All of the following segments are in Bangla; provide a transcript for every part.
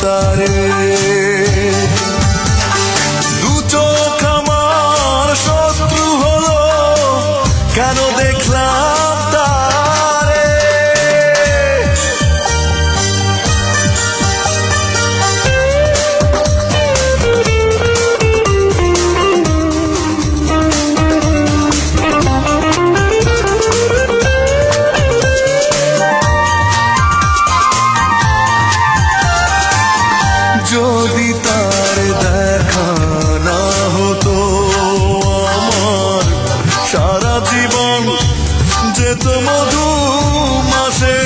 তারে। দু চোখ আমার শত্রু হলো, কেন দেখলাম তারে। যদি তার দেখা না হতো, আমার সারা জীবন যেত মধু মাসে।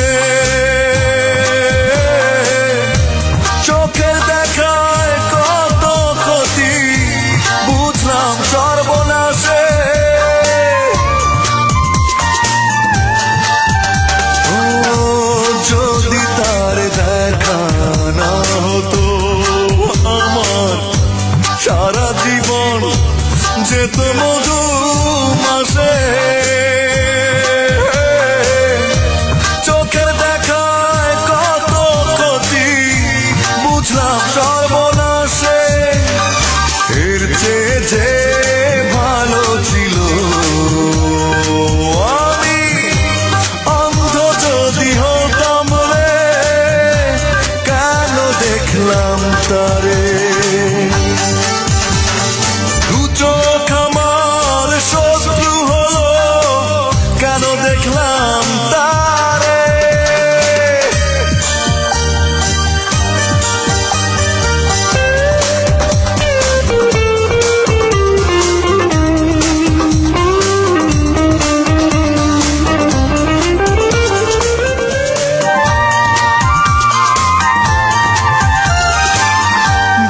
চোখের দেখায় কত ক্ষতি, বুঝলাম সর্বনাশে। ও যদি তার দেখা না হতো, আমার সারা জীবন যেত মধু মাসে। চোখের দেখায় কত ক্ষতি, বুঝলাম সর্বনাশে। এর চেয়ে যে ভালো ছিল আমি অন্ধ যদি হতাম রে, কেন দেখলাম তারে। দু চোখ আমার শত্রু হলো, কেন দেখলাম তারে।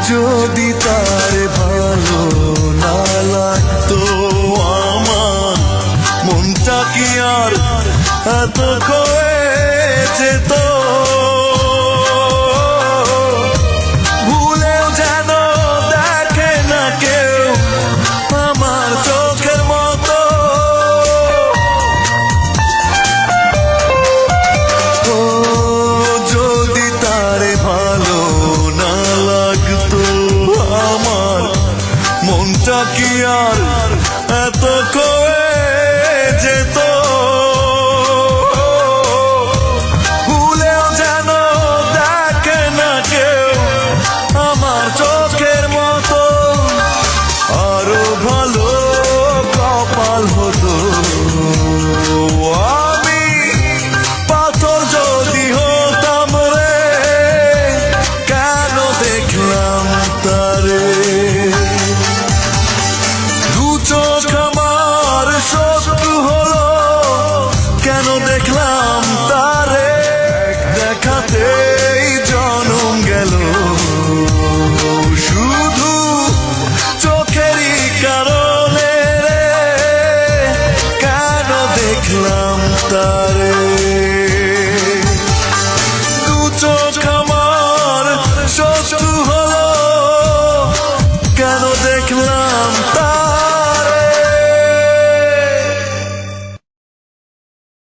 যদি তার ভালো না লাগতো, আমার মনটা কি আর এত করে যেত। ভুলেও যেন দেখে না কেউ আমার চোখের মতো। ও যদি তার ভালো না লাগতো, আমার মনটা কি আর